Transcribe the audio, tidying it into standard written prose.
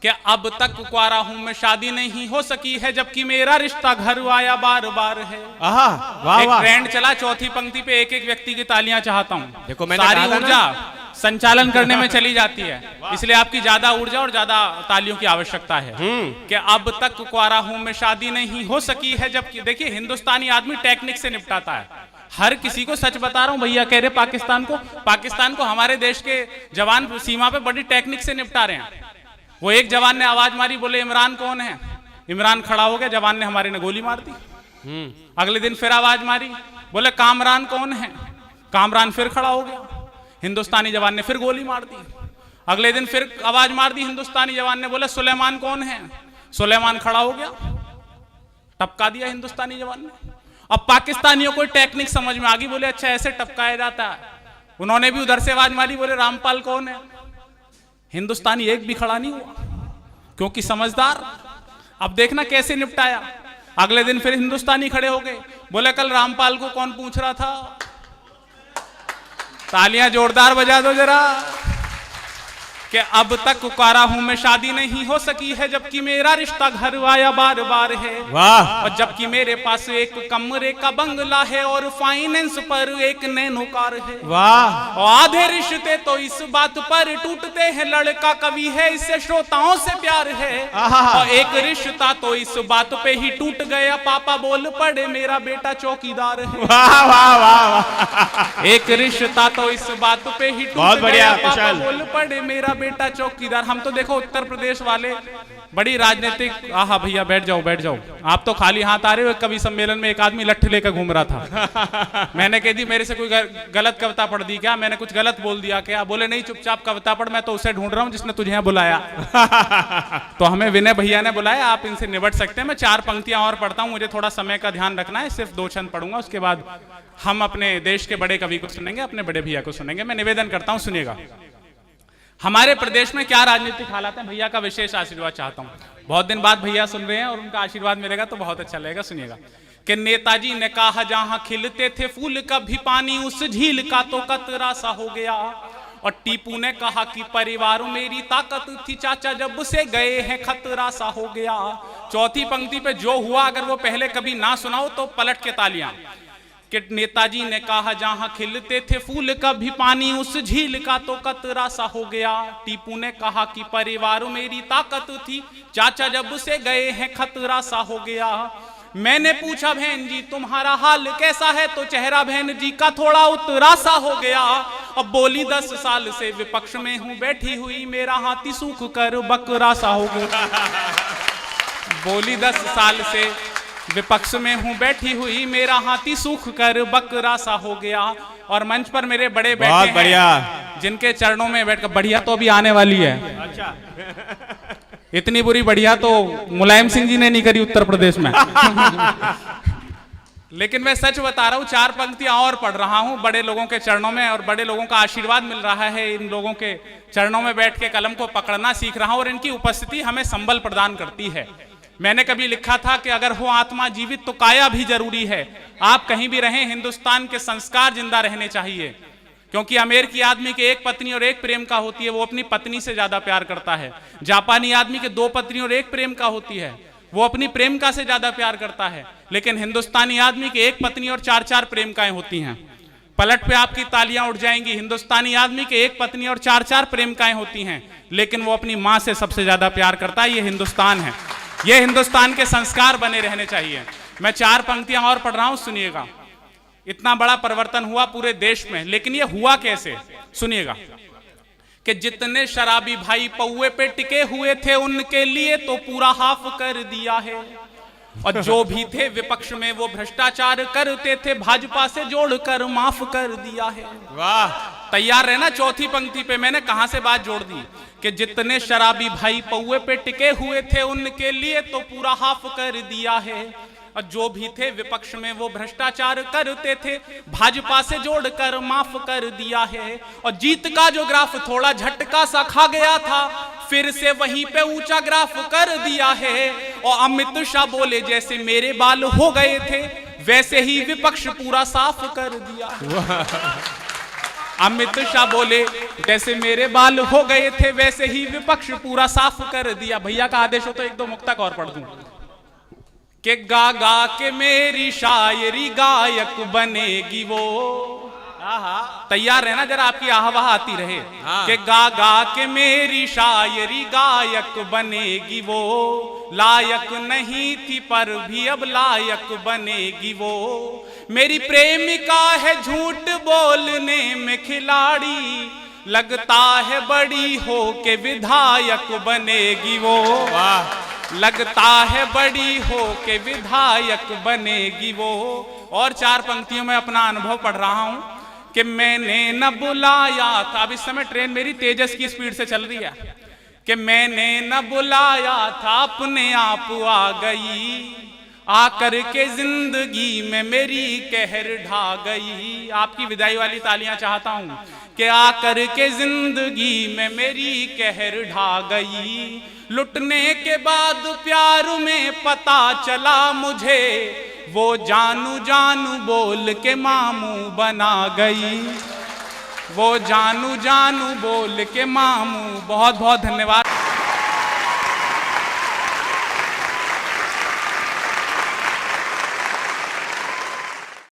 कि अब तक कुंवारा हूं मैं, शादी नहीं हो सकी है, जबकि मेरा रिश्ता घर आया बार बार है। वाह वाह। ट्रेंड चला चौथी पंक्ति पे एक एक व्यक्ति की तालियां चाहता हूं। देखो मैंने सारी कहा था ऊर्जा संचालन करने में चली जाती है, इसलिए आपकी ज्यादा ऊर्जा और ज्यादा तालियों की आवश्यकता है। कि अब तक कुंवारा हूं मैं, शादी नहीं हो सकी है, जबकि देखिए हिंदुस्तानी आदमी टेक्निक से निपटाता है। हर किसी को सच बता रहा हूं भैया, कह रहे पाकिस्तान को हमारे देश के जवान सीमा पे बड़ी टेक्निक से निपटा रहे हैं। वो एक जवान ने आवाज मारी, बोले इमरान कौन है? इमरान खड़ा हो गया, जवान ने हमारे ने गोली मार दी। अगले दिन फिर आवाज मारी, बोले कामरान कौन है? कामरान फिर खड़ा हो गया, हिंदुस्तानी जवान ने फिर गोली मार दी। अगले दिन फिर आवाज मार दी हिंदुस्तानी जवान ने, बोले सुलेमान कौन है? सुलेमान खड़ा हो गया, टपका दिया हिंदुस्तानी जवान ने। अब पाकिस्तानियों को टेक्निक समझ में आ गई, बोले अच्छा ऐसे टपकाया जाता है। उन्होंने भी उधर से आवाज मारी, बोले रामपाल कौन है? हिंदुस्तानी एक भी खड़ा नहीं हुआ, क्योंकि समझदार। अब देखना कैसे निपटाया। अगले दिन फिर हिंदुस्तानी खड़े हो गए, बोले कल रामपाल को कौन पूछ रहा था? तालियां जोरदार बजा दो जरा। कि अब तक कुंवारा हूं मैं, शादी नहीं हो सकी है, जबकि मेरा रिश्ता घर आया बार बार है। वाह। और जबकि मेरे पास एक कमरे का बंगला है और फाइनेंस पर एक नैनो कार है। वाह। और आधे रिश्ते तो इस बात पर टूटते हैं, लड़का कवि है इससे श्रोताओं से प्यार है। और एक रिश्ता तो इस बात पे ही टूट गया, पापा बोल पड़े मेरा बेटा चौकीदार है। वाह वाह वाह। एक रिश्ता तो इस बात पे ही टूट गया, पापा बोल पड़े मेरा बेटा चौकीदार। हम तो देखो उत्तर प्रदेश वाले बड़ी राजनीतिक। आहा भैया बैठ जाओ बैठ जाओ, आप तो खाली हाथ आ रहे हो। कवि सम्मेलन में एक आदमी लठ लेकर घूम रहा था। मैंने कह दी मेरे से कोई गलत कविता पढ़ दी क्या? मैंने कुछ गलत बोल दिया क्या? बोले नहीं चुपचाप कविता पढ़, मैं तो उसे ढूंढ रहा हूं जिसने तुझे यहाँ बुलाया। तो हमें विनय भैया ने बुलाया, आप इनसे निपट सकते हैं। मैं 4 पंक्तियां और पढ़ता हूं, मुझे थोड़ा समय का ध्यान रखना है। सिर्फ 2 छंद पढ़ूंगा, उसके बाद हम अपने देश के बड़े कवि को सुनेंगे, अपने बड़े भैया को सुनेंगे। मैं निवेदन करता हूं, सुनिएगा। हमारे प्रदेश में क्या राजनीतिक हालात है, भैया का विशेष आशीर्वाद चाहता हूं। बहुत दिन बाद भैया सुन रहे हैं और उनका आशीर्वाद मिलेगा तो बहुत अच्छा लगेगा। सुनिएगा। कि नेताजी ने कहा जहां खिलते थे फूल कभी पानी, उस झील का तो कतरा सा हो गया। और टीपू ने कहा कि परिवार मेरी ताकत थी, चाचा जब से गए हैं खतरा सा हो गया। चौथी पंक्ति पे जो हुआ, अगर वो पहले कभी ना सुनाओ तो पलट के तालियां। कि नेताजी ने कहा जहां खिलते थे फूल कभी पानी, उस झील का तो कतरा सा हो गया। टीपू ने कहा कि परिवार मेरी ताकत थी, चाचा जब से गए हैं खतरा सा हो गया। मैंने पूछा बहन जी तुम्हारा हाल कैसा है, तो चेहरा बहन जी का थोड़ा उतरा सा हो गया। अब बोली 10 साल से विपक्ष में हूं बैठी हुई, मेरा हाथी सूख कर बकरा सा हो गया। बोली 10 साल से विपक्ष में हूं बैठी हुई, मेरा हाथी सूख कर बकरा सा हो गया। और मंच पर मेरे बड़े बैठे हैं, बढ़िया, जिनके चरणों में बैठकर, बढ़िया तो अभी आने वाली है। अच्छा। इतनी बुरी बढ़िया तो मुलायम सिंह जी ने नहीं करी उत्तर प्रदेश में। लेकिन मैं सच बता रहा हूं, 4 पंक्तियां और पढ़ रहा हूं बड़े लोगों के चरणों में, और बड़े लोगों का आशीर्वाद मिल रहा है। इन लोगों के चरणों में बैठ के कलम को पकड़ना सीख रहा हूं, और इनकी उपस्थिति हमें संबल प्रदान करती है। मैंने कभी लिखा था कि अगर हो आत्मा जीवित तो काया भी जरूरी है। आप कहीं भी रहें, हिंदुस्तान के संस्कार जिंदा रहने चाहिए। क्योंकि अमेरिकी आदमी के 1 पत्नी और 1 प्रेम का होती है, वो अपनी पत्नी से ज्यादा प्यार करता है। जापानी आदमी के 2 पत्नी और 1 प्रेम का होती है, वो अपनी प्रेमिका से ज्यादा प्यार करता है। लेकिन हिंदुस्तानी आदमी के 1 पत्नी और 4-4 प्रेमिकाएं होती हैं। पलट पे आपकी तालियां उठ जाएंगी। हिंदुस्तानी आदमी के 1 पत्नी और 4-4 प्रेमिकाएं होती हैं, लेकिन वो अपनी मां से सबसे ज्यादा प्यार करता है। ये हिंदुस्तान है, ये हिंदुस्तान के संस्कार बने रहने चाहिए। मैं 4 पंक्तियां और पढ़ रहा हूं, सुनिएगा। इतना बड़ा परिवर्तन हुआ पूरे देश में, लेकिन ये हुआ कैसे, सुनिएगा। कि जितने शराबी भाई पौए पे टिके हुए थे, उनके लिए तो पूरा हाफ कर दिया है। और जो भी थे विपक्ष में वो भ्रष्टाचार करते थे, भाजपा से जोड़कर माफ कर दिया है। वाह। तैयार रहना, चौथी पंक्ति पे मैंने कहां से बात जोड़ दी। कि जितने शराबी भाई पौए पे टिके हुए थे, उनके लिए तो पूरा हाफ कर दिया है। और जो भी थे विपक्ष में वो भ्रष्टाचार करते थे, भाजपा से जोड़कर माफ कर दिया है। और जीत का जो ग्राफ थोड़ा झटका सा खा गया था, फिर से वहीं पे ऊंचा ग्राफ कर दिया है। और अमित शाह बोले जैसे मेरे बाल हो गए थे, वैसे ही विपक्ष पूरा साफ कर दिया। अमित शाह बोले जैसे मेरे बाल हो गए थे वैसे ही विपक्ष पूरा साफ कर दिया। भैया का आदेश हो तो एक दो मुक्तक और पढ़ दूं कि गा गा के मेरी शायरी गायक बनेगी वो। तैयार रहना जरा, आपकी आह वाह आती रहे। कि गा गा के मेरी शायरी गायक बनेगी वो, लायक नहीं थी पर भी अब लायक बनेगी वो। मेरी प्रेमिका है झूठ बोलने में खिलाड़ी, लगता है बड़ी हो के विधायक बनेगी वो। लगता है बड़ी हो के विधायक बनेगी वो। और चार पंक्तियों में अपना अनुभव पढ़ रहा हूं कि मैंने न बुलाया था, अब इस समय ट्रेन मेरी तेजस की स्पीड से चल रही है, कि मैंने न बुलाया था अपने आप आ गई, आकर के जिंदगी में मेरी कहर ढा गई। आपकी विदाई वाली तालियां चाहता हूं कि आकर के जिंदगी में मेरी कहर ढा गई। लुटने के बाद प्यार में पता चला मुझे, वो जानू जानू बोल के मामू बना गई। वो जानू जानू बोल के मामू। बहुत बहुत धन्यवाद।